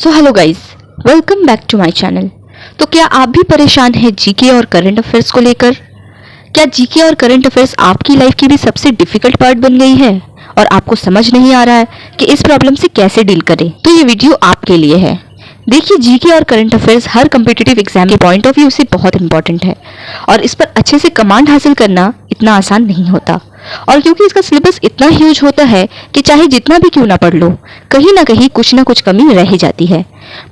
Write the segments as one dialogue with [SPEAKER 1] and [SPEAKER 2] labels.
[SPEAKER 1] So hello guys, welcome back to my channel. तो क्या आप भी परेशान हैं जीके और करंट अफेयर्स को लेकर? क्या जीके और करंट अफेयर्स आपकी लाइफ की भी सबसे डिफिकल्ट पार्ट बन गई है और आपको समझ नहीं आ रहा है कि इस प्रॉब्लम से कैसे डील करें? तो ये वीडियो आपके लिए है। देखिए, जीके और करंट अफेयर्स हर कम्पिटिटिव एग्जाम के पॉइंट ऑफ व्यू से बहुत इंपॉर्टेंट है और इस पर अच्छे से कमांड हासिल करना इतना आसान नहीं होता। और क्योंकि इसका सिलेबस इतना ह्यूज होता है कि चाहे जितना भी क्यों ना पढ़ लो, कहीं ना कुछ कमी रह ही जाती है।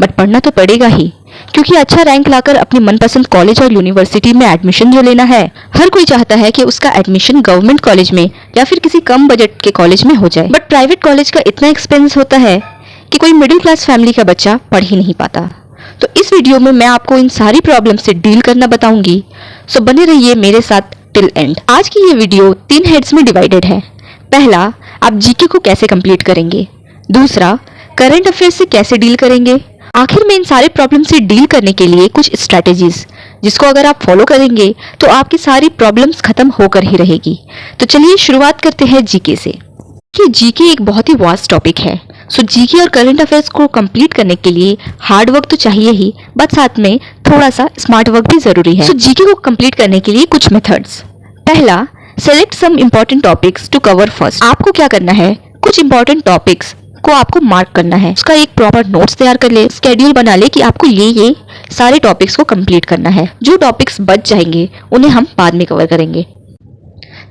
[SPEAKER 1] बट पढ़ना तो पड़ेगा ही, क्योंकि अच्छा रैंक लाकर अपनी मनपसंद कॉलेज और यूनिवर्सिटी में एडमिशन जो लेना है, हर कोई चाहता है कि उसका एडमिशन गवर्नमेंट कॉलेज में या फिर किसी कम बजट के कॉलेज में हो जाए। बट प्राइवेट कॉलेज का इतना एक्सपेंस होता है कि कोई मिडिल क्लास फैमिली का बच्चा पढ़ ही नहीं पाता। तो इस वीडियो में मैं आपको इन सारी प्रॉब्लम से डील करना बताऊंगी। सो बने रहिए मेरे साथ टिल एंड। आज की ये वीडियो 3 हेड्स में डिवाइडेड है। पहला, आप जीके को कैसे कंप्लीट करेंगे। दूसरा, करंट अफेयर्स से कैसे डील करेंगे। आखिर में इन सारे प्रॉब्लम से डील करने के लिए कुछ स्ट्रैटेजीज, जिसको अगर आप फॉलो करेंगे तो आपकी सारी प्रॉब्लम्स खत्म होकर ही रहेगी। तो चलिए शुरुआत करते हैं जीके से। कि जीके एक बहुत ही वास्ट टॉपिक है। सो जीके और करंट अफेयर्स को कंप्लीट करने के लिए हार्ड वर्क तो चाहिए ही, बट साथ में थोड़ा सा स्मार्ट वर्क भी जरूरी है। सो जीके को कंप्लीट करने के लिए कुछ मेथड्स। पहला, select some important topics to cover first. आपको क्या करना है, कुछ इंपॉर्टेंट टॉपिक्स को आपको मार्क करना है, उसका एक प्रॉपर नोट्स तैयार कर ले, स्केड्यूल बना ले कि आपको ये सारे टॉपिक्स को कंप्लीट करना है। जो टॉपिक्स बच जाएंगे उन्हें हम बाद में कवर करेंगे।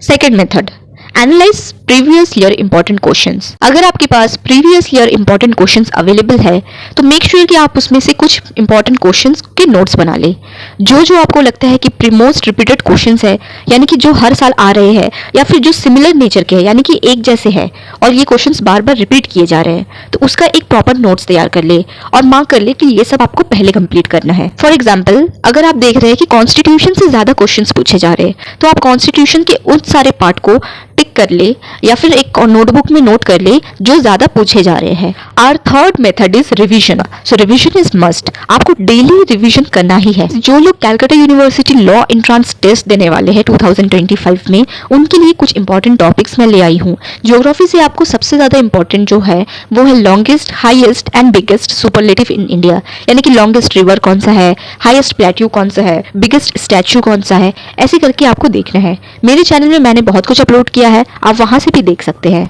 [SPEAKER 1] Second method, analyse previous year important questions. अगर आपके पास previous year important questions available है तो मेक श्योर कि आप उसमें से कुछ इंपॉर्टेंट क्वेश्चंस के नोट्स बना ले। जो आपको लगता है कि मोस्ट रिपीटेड क्वेश्चंस है, यानी कि जो हर साल आ रहे हैं, या फिर जो सिमिलर नेचर के हैं, यानी कि एक जैसे है और ये क्वेश्चंस बार बार रिपीट किए जा रहे हैं, तो उसका एक प्रॉपर नोट्स तैयार कर ले और मार्क कर ले कि ये सब आपको पहले कंप्लीट करना है। फॉर एग्जाम्पल, अगर आप देख रहे हैं कि कॉन्स्टिट्यूशन से ज्यादा क्वेश्चंस पूछे जा रहे हैं, तो आप कॉन्स्टिट्यूशन के उन सारे पार्ट को टिक कर ले या फिर एक नोटबुक में नोट कर ले जो ज्यादा पूछे जा रहे हैं। Our third method is revision. So revision is must. आपको डेली रिवीजन करना ही है। जो लोग Calcutta university law entrance test देने वाले हैं 2025 में, उनके लिए कुछ इंपॉर्टेंट टॉपिक्स मैं ले आई हूँ। ज्योग्राफी से आपको सबसे ज्यादा इंपॉर्टेंट जो है वो है longest, highest and biggest superlative in India, यानी कि लॉन्गेस्ट रिवर कौन सा है, हाईएस्ट प्लेट्यू कौन सा है, बिगेस्ट स्टैच्यू कौन सा है, ऐसे करके आपको देखना है। मेरे चैनल में मैंने बहुत कुछ अपलोड किया है, आप वहां से भी देख सकते हैं।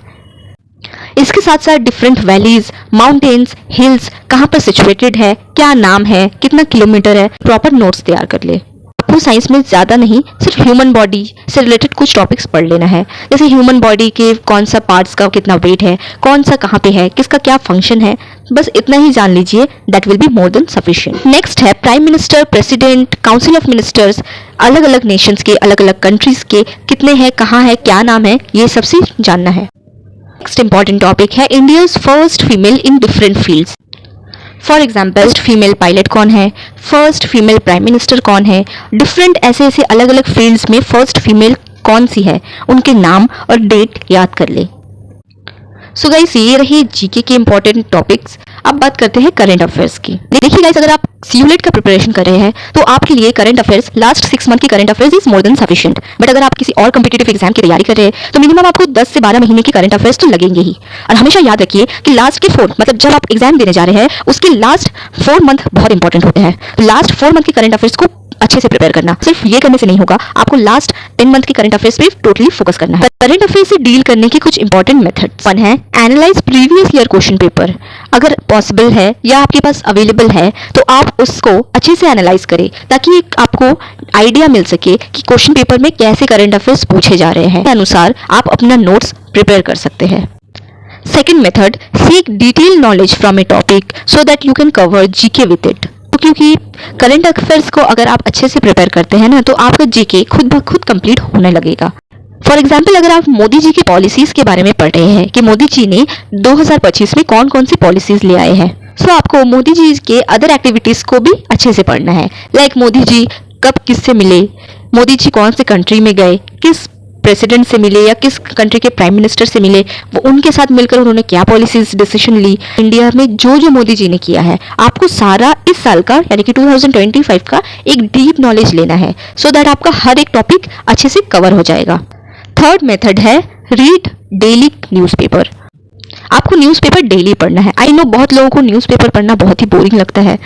[SPEAKER 1] इसके साथ साथ डिफरेंट वैलीज, माउंटेन्स, हिल्स कहाँ पर सिचुएटेड है, क्या नाम है, कितना किलोमीटर है, प्रॉपर नोट्स तैयार कर ले। आपको साइंस में ज्यादा नहीं, सिर्फ ह्यूमन बॉडी से रिलेटेड कुछ टॉपिक्स पढ़ लेना है। जैसे ह्यूमन बॉडी के कौन सा पार्ट्स का कितना वेट है, कौन सा कहाँ पे है, किसका क्या फंक्शन है, बस इतना ही जान लीजिए, that will be more than sufficient. Next है prime minister, president, council of ministers, अलग अलग नेशंस के, अलग अलग कंट्रीज के कितने हैं, कहाँ है, क्या नाम है, ये सबसे जानना है। नेक्स्ट इंपॉर्टेंट टॉपिक है India's first female in different fields. For example, first female pilot कौन है, फर्स्ट फीमेल प्राइम मिनिस्टर कौन है, डिफरेंट ऐसे ऐसे अलग अलग फील्ड्स में फर्स्ट फीमेल कौन सी है, उनके नाम और डेट याद कर ले। सो गाइस, ये रही जीके के इंपॉर्टेंट टॉपिक्स। अब बात करते हैं करंट अफेयर्स की। देखिए गाइस, अगर आप सीयूलेट का प्रिपरेशन कर रहे हैं तो आपके लिए करंट अफेयर्स, लास्ट 6 मंथ की current affairs is more than sufficient. But अगर आप किसी और कम्पिटिटिव एग्जाम की तैयारी कर रहे हैं तो मिनिमम आपको 10 से 12 महीने की करंट अफेयर्स तो लगेंगे ही। और हमेशा याद रखिए कि लास्ट के 4, मतलब जब आप एग्जाम देने जा रहे हैं उसके लास्ट 4 मंथ बहुत इंपॉर्टेंट होते हैं। लास्ट 4 मंथ की करंट अफेयर्स को अच्छे से प्रिपेयर करना, सिर्फ ये करने से नहीं होगा, आपको लास्ट 10 मंथ की करंट अफेयर्स पे टोटली फोकस करना है। करंट अफेयर्स से डील करने के कुछ इंपॉर्टेंट मेथड्स। वन है analyse previous year question paper. अगर पॉसिबल है या आपके पास अवेलेबल है तो आप उसको अच्छे से एनालाइज करें, ताकि आपको आइडिया मिल सके कि क्वेश्चन पेपर में कैसे करंट अफेयर्स पूछे जा रहे हैं। अनुसार आप अपना नोट्स प्रिपेयर कर सकते हैं। Second method, seek detail knowledge from A topic so that you can cover GK with it. क्योंकि करंट अफेयर्स को अगर आप अच्छे से प्रिपेयर करते हैं ना, तो आपका जीके खुद ब खुद कंप्लीट होने लगेगा। फॉर एग्जाम्पल, अगर आप मोदी जी की पॉलिसीज के बारे में पढ़ रहे हैं कि मोदी जी ने 2025 में कौन कौन सी पॉलिसीज ले आए हैं, सो आपको मोदी जी के अदर एक्टिविटीज को भी अच्छे से पढ़ना है। लाइक मोदी जी कब किससे मिले, मोदी जी कौन से कंट्री में गए, किस प्रेसिडेंट से मिले या किस कंट्री के प्राइम मिनिस्टर से मिले, वो उनके साथ मिलकर उन्होंने क्या पॉलिसीज डिसीजन ली, इंडिया में जो मोदी जी ने किया है, आपको सारा इस साल का यानी कि 2025 का एक डीप नॉलेज लेना है, सो दैट आपका हर एक टॉपिक अच्छे से कवर हो जाएगा। थर्ड मेथड है रीड डेली न्यूज़पेपर। आपको न्यूज़पेपर डेली पढ़ना है। आई नो बहुत लोगों को न्यूज़पेपर पढ़ना बहुत ही बोरिंग लगता है,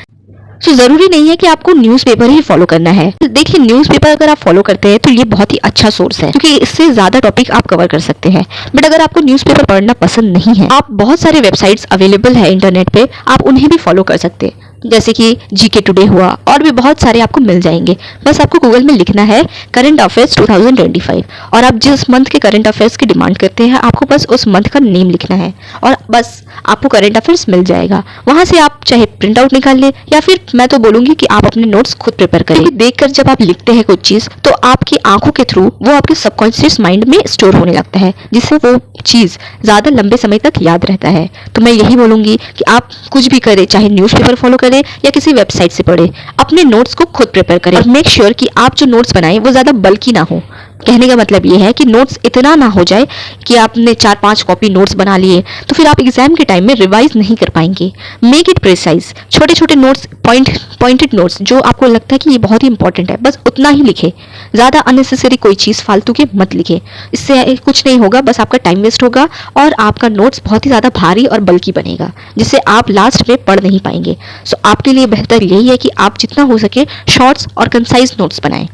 [SPEAKER 1] सो जरूरी नहीं है कि आपको न्यूज़पेपर ही फॉलो करना है। देखिए, न्यूज़पेपर अगर आप फॉलो करते हैं तो ये बहुत ही अच्छा सोर्स है, क्योंकि इससे ज्यादा टॉपिक आप कवर कर सकते हैं। बट अगर आपको न्यूज़पेपर पढ़ना पसंद नहीं है, आप बहुत सारे वेबसाइट्स अवेलेबल है इंटरनेट पे, आप उन्हें भी फॉलो कर सकते हैं, जैसे कि जीके टुडे हुआ, और भी बहुत सारे आपको मिल जाएंगे। बस आपको गूगल में लिखना है करंट अफेयर्स 2025, और आप जिस मंथ के करंट अफेयर्स की डिमांड करते हैं, आपको बस उस मंथ का नेम लिखना है और बस आपको करंट अफेयर्स मिल जाएगा। वहां से आप चाहे प्रिंट आउट निकाल ले, या फिर मैं तो बोलूंगी कि आप अपने नोट्स खुद प्रिपेयर करें। देखकर जब आप लिखते हैं कुछ चीज, तो आपकी आंखों के थ्रू वो आपके सबकॉन्शियस माइंड में स्टोर होने लगता है, जिससे वो चीज ज्यादा लंबे समय तक याद रहता है। तो मैं यही बोलूंगी कि आप कुछ भी करें, चाहे न्यूज़पेपर फॉलो करें या किसी वेबसाइट से पढ़े, अपने नोट्स को खुद प्रिपेयर करें। मेक श्योर कि आप जो नोट्स बनाएं वो ज्यादा बल्कि ना हो। कहने का मतलब ये है कि नोट्स इतना ना हो जाए कि आपने 4-5 कॉपी नोट्स बना लिए, तो फिर आप एग्जाम के टाइम में रिवाइज नहीं कर पाएंगे। Make it precise. छोटे छोटे नोट्स, पॉइंटेड नोट्स जो आपको लगता है कि ये बहुत ही इंपॉर्टेंट है, बस उतना ही लिखे। ज़्यादा अननेसेसरी कोई चीज़ फालतू के मत लिखे, इससे कुछ नहीं होगा, बस आपका टाइम वेस्ट होगा और आपका नोट्स बहुत ही ज़्यादा भारी और बल्कि बनेगा, जिससे आप लास्ट में पढ़ नहीं पाएंगे। सो आपके लिए बेहतर यही है कि आप जितना हो सके शॉर्ट्स और कंसाइज नोट्स बनाएं।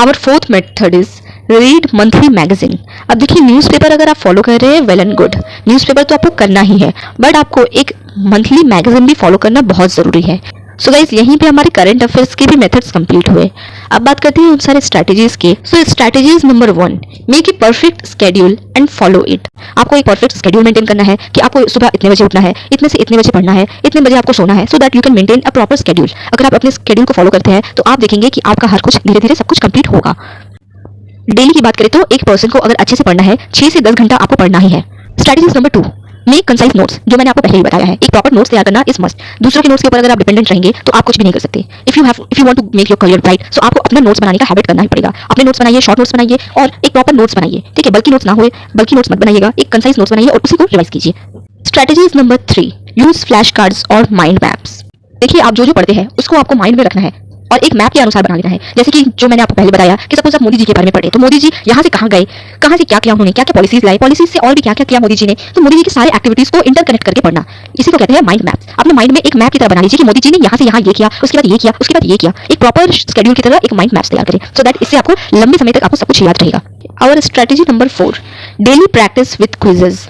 [SPEAKER 1] Our fourth method is read monthly magazine. अब देखिए, न्यूज़पेपर अगर आप फॉलो कर रहे हैं, वेल एंड गुड, न्यूज़पेपर तो आपको करना ही है, बट आपको एक मंथली मैगजीन भी फॉलो करना बहुत ज़रूरी है। सो गाइस, यहीं पे हमारे करंट अफेयर्स के भी मेथड्स कंप्लीट हुए। अब बात करते हैं उन सारे स्ट्रैटेजीज के। So strategies number 1, make a perfect schedule and follow it. आपको एक परफेक्ट स्केड्यूल मेंटेन करना है कि आपको सुबह इतने बजे उठना है, इतने से इतने बजे पढ़ना है, इतने बजे आपको सोना है, so that you can maintain a proper schedule. अगर आप अपने स्केड्यूल को फॉलो करते हैं तो आप देखेंगे कि आपका हर कुछ धीरे धीरे सब कुछ कंप्लीट होगा। डेली की बात करें तो एक पर्सन को अगर अच्छे से पढ़ना है, 6 से 10 घंटा आपको पढ़ना ही है। Strategies number 2, make concise notes, जो मैंने आपको पहले ही बताया है। एक प्रॉपर नोट्स तैयार करना इज मस्ट। दूसरों के नोट्स के ऊपर अगर आप डिपेंडेंट रहेंगे तो आप कुछ भी नहीं कर सकते। If you want to make your career bright, so आपको अपना नोट्स बनाने का हैबिट करना ही पड़ेगा। अपने नोट्स बनाइए, शॉर्ट नोट्स बनाइए और एक प्रॉपर नोट्स बनाइए, ठीक है? बल्कि नोट्स ना होए, बल्कि नोट्स मत बनाइएगा, एक कंसाइज नोट्स बनाइए और उसी को रिवाइज कीजिए। Strategies number 3, use flash cards और माइंड मैप्स। देखिए, आप जो पढ़ते हैं उसको आपको माइंड में रखना है और एक मैप के अनुसार बना लेना है। जैसे कि जो मैंने आपको पहले बताया कि सपोज आप मोदी जी के बारे में पढ़े, तो मोदी जी यहाँ से कहाँ गए, कहाँ से क्या किया उन्होंने, क्या क्या पॉलिसीज लाई, पॉलिसीज से और भी क्या क्या किया मोदी जी ने, तो मोदी जी की सारी एक्टिविटीज को इंटरकनेक्ट करके पढ़ना, इसी को कहते हैं माइंड मैप्स। अपने माइंड में एक मैप की तरह बना लीजिए कि मोदी जी ने यहाँ से यहाँ ये किया, उसके बाद ये किया, उसके बाद ये किया। एक प्रॉपर शेड्यूल की तरह एक माइंड मैप्स तैयार करें, सो दैट इससे आपको लंबे समय तक आपको सब कुछ याद रहेगा। और strategy number 4, daily practice with quizzes.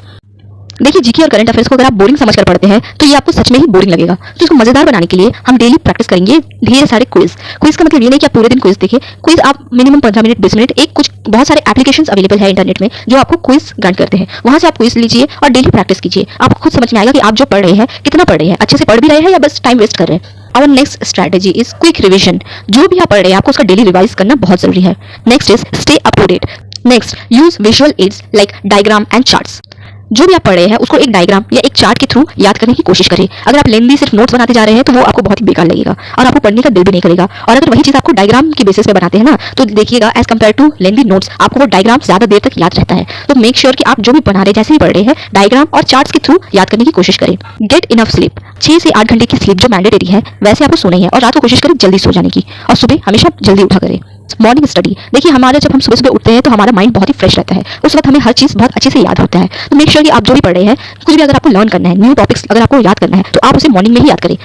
[SPEAKER 1] देखिए, जीके और करंट अफेयर्स को अगर आप बोरिंग समझकर पढ़ते हैं तो ये आपको सच में ही बोरिंग लगेगा। तो इसको मजेदार बनाने के लिए हम डेली प्रैक्टिस करेंगे ढेर सारे क्विज। क्विज का मतलब ये नहीं कि आप पूरे दिन क्विज देखें। क्विज आप मिनिमम 15 मिनट 20 मिनट, एक कुछ बहुत सारे एप्लीकेशंस अवेलेबल है इंटरनेट में जो आपको क्विज ग्रांट करते हैं, वहां से आप क्विज लीजिए और डेली प्रैक्टिस कीजिए। आपको खुद समझ में आएगा कि आप जो पढ़ रहे हैं कितना पढ़ रहे हैं, अच्छे से पढ़ भी रहे हैं या बस टाइम वेस्ट कर रहे हैं। Our next strategy is quick revision. जो भी आप पढ़ रहे हैं आपको उसका डेली रिवाइज करना बहुत जरूरी है। Next is stay up to date. Next, use visual aids like diagram and charts. जो भी आप पढ़ रहे हैं उसको एक डायग्राम या एक चार्ट के थ्रू याद करने की कोशिश करें। अगर आप लेंदी सिर्फ नोट्स बनाते जा रहे हैं तो वो आपको बहुत ही बेकार लगेगा और आपको पढ़ने का दिल भी नहीं करेगा। और अगर वही चीज आपको डायग्राम के बेसिस पे बनाते हैं ना, तो देखिएगा as compared to lengthy notes आपको वो डायग्राम ज्यादा देर तक याद रहता है। तो मेक श्योर कि आप जो भी बना रहे हैं, जैसे ही पढ़ रहे हैं, डायग्राम और चार्ट्स के थ्रू याद करने की कोशिश करें। Get enough sleep. 6 से 8 घंटे की स्लीप जो मैंडेटरी है, वैसे आपको सोना ही है और रात को कोशिश करें जल्दी सो जाने की और सुबह हमेशा जल्दी उठा करें। Morning study. देखिए, हमारे जब हम सुबह सुबह उठते हैं तो हमारा माइंड बहुत ही फ्रेश रहता है, उस वक्त हमें हर चीज़ बहुत अच्छे से याद होता है। तो मेक श्योर कि आप जो भी पढ़ रहे हैं, कुछ भी अगर आपको लर्न करना है, न्यू टॉपिक्स अगर आपको याद करना है, तो आप उसे मॉर्निंग में ही याद करें।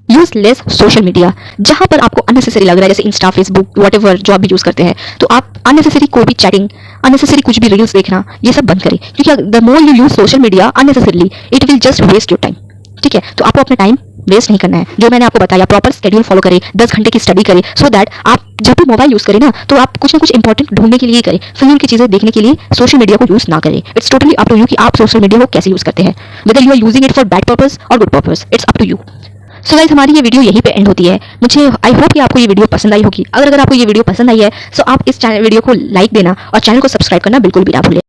[SPEAKER 1] Use less social media. जहां पर आपको अननेसेसरी लग रहा है, जैसे इंस्टा, फेसबुक, व्हाटएवर जो आप भी यूज करते हैं, तो आप अननेसेसरी कोई भी चैटिंग, अननेसेसरी कुछ भी रील्स देखना, ये सब बंद करें, क्योंकि the more you use social media unnecessarily, it will just waste your time. ठीक है, तो आपको अपना टाइम वेस्ट नहीं करना है। जो मैंने आपको बताया, प्रॉपर स्केड्यूल फॉलो करें, 10 घंटे की स्टडी करें, सो दैट आप जब भी मोबाइल यूज करें ना, तो आप कुछ ना कुछ इंपॉर्टेंट ढूंढने के लिए करें, फिल्म की चीजें देखने के लिए सोशल मीडिया को यूज ना करें। It's totally up to you कि आप सोशल मीडिया को कैसे यूज करते हैं, whether you are using it for bad purpose और good purpose, it's up to you. So guys, हमारी ये वीडियो यहीं पे एंड होती है। मुझे आई होप कि आपको ये वीडियो पसंद आई होगी। अगर आपको ये वीडियो पसंद आई है, सो आप इस वीडियो को लाइक देना और चैनल को सब्सक्राइब करना बिल्कुल भी ना भूलें।